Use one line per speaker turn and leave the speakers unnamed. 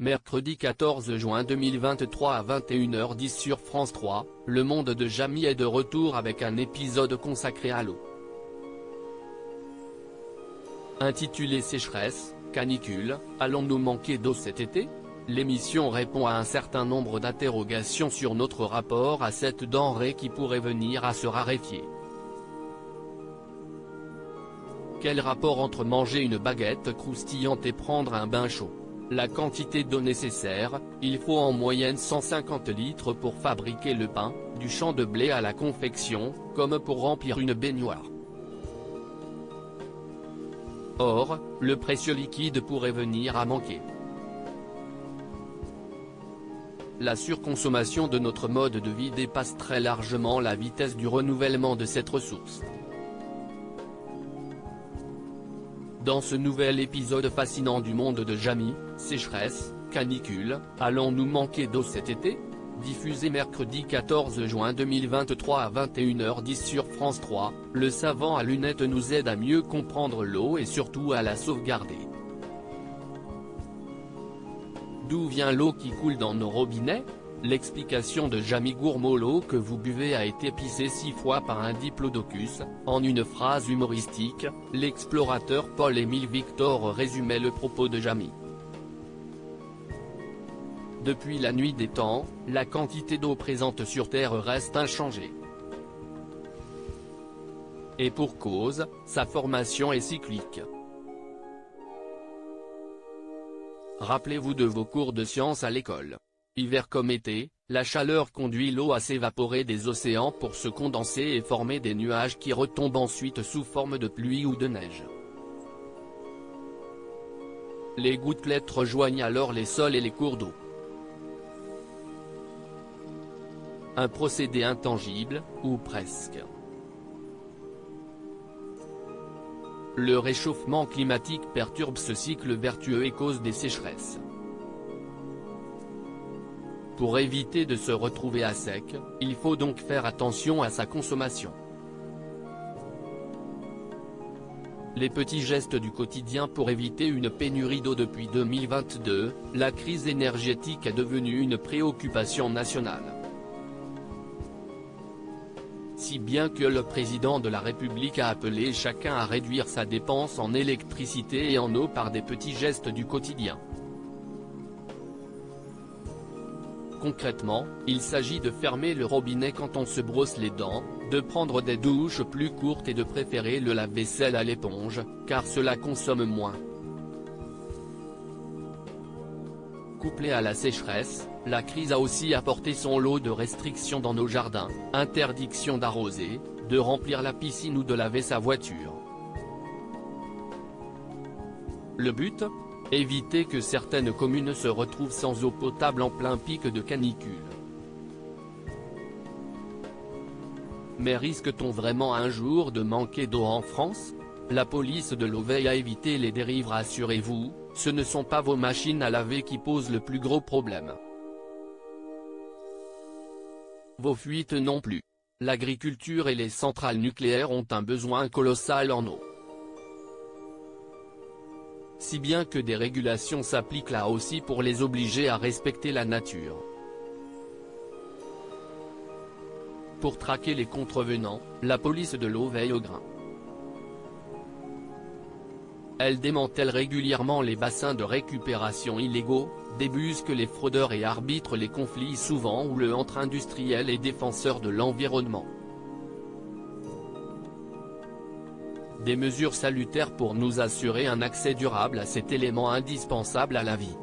Mercredi 14 juin 2023 à 21h10 sur France 3, le monde de Jamy est de retour avec un épisode consacré à l'eau. Intitulé Sécheresse, canicule, allons-nous manquer d'eau cet été? L'émission répond à un certain nombre d'interrogations sur notre rapport à cette denrée qui pourrait venir à se raréfier. Quel rapport entre manger une baguette croustillante et prendre un bain chaud? La quantité d'eau nécessaire: il faut en moyenne 150 litres pour fabriquer le pain, du champ de blé à la confection, comme pour remplir une baignoire. Or, le précieux liquide pourrait venir à manquer. La surconsommation de notre mode de vie dépasse très largement la vitesse du renouvellement de cette ressource. Dans ce nouvel épisode fascinant du monde de Jamy, sécheresse, canicule, allons-nous manquer d'eau cet été? Diffusé mercredi 14 juin 2023 à 21h10 sur France 3, le savant à lunettes nous aide à mieux comprendre l'eau et surtout à la sauvegarder. D'où vient l'eau qui coule dans nos robinets? L'explication de Jamy Gourmaud: l'eau que vous buvez a été pissée 6 fois par un diplodocus. En une phrase humoristique, l'explorateur Paul-Émile Victor résumait le propos de Jamy. Depuis la nuit des temps, la quantité d'eau présente sur Terre reste inchangée. Et pour cause, sa formation est cyclique. Rappelez-vous de vos cours de sciences à l'école. Hiver comme été, la chaleur conduit l'eau à s'évaporer des océans pour se condenser et former des nuages qui retombent ensuite sous forme de pluie ou de neige. Les gouttelettes rejoignent alors les sols et les cours d'eau. Un procédé intangible, ou presque. Le réchauffement climatique perturbe ce cycle vertueux et cause des sécheresses. Pour éviter de se retrouver à sec, il faut donc faire attention à sa consommation. Les petits gestes du quotidien pour éviter une pénurie d'eau. Depuis 2022, la crise énergétique est devenue une préoccupation nationale. Si bien que le président de la République a appelé chacun à réduire sa dépense en électricité et en eau par des petits gestes du quotidien. Concrètement, il s'agit de fermer le robinet quand on se brosse les dents, de prendre des douches plus courtes et de préférer le lave-vaisselle à l'éponge, car cela consomme moins. Couplée à la sécheresse, la crise a aussi apporté son lot de restrictions dans nos jardins: interdiction d'arroser, de remplir la piscine ou de laver sa voiture. Le but? Éviter que certaines communes se retrouvent sans eau potable en plein pic de canicule. Mais risque-t-on vraiment un jour de manquer d'eau en France? La police de l'eau veille à éviter les dérives. Rassurez-vous, ce ne sont pas vos machines à laver qui posent le plus gros problème. Vos fuites non plus. L'agriculture et les centrales nucléaires ont un besoin colossal en eau. Si bien que des régulations s'appliquent là aussi pour les obliger à respecter la nature. Pour traquer les contrevenants, la police de l'eau veille au grain. Elle démantèle régulièrement les bassins de récupération illégaux, débusque les fraudeurs et arbitre les conflits souvent houleux entre industriels et défenseurs de l'environnement. Des mesures salutaires pour nous assurer un accès durable à cet élément indispensable à la vie.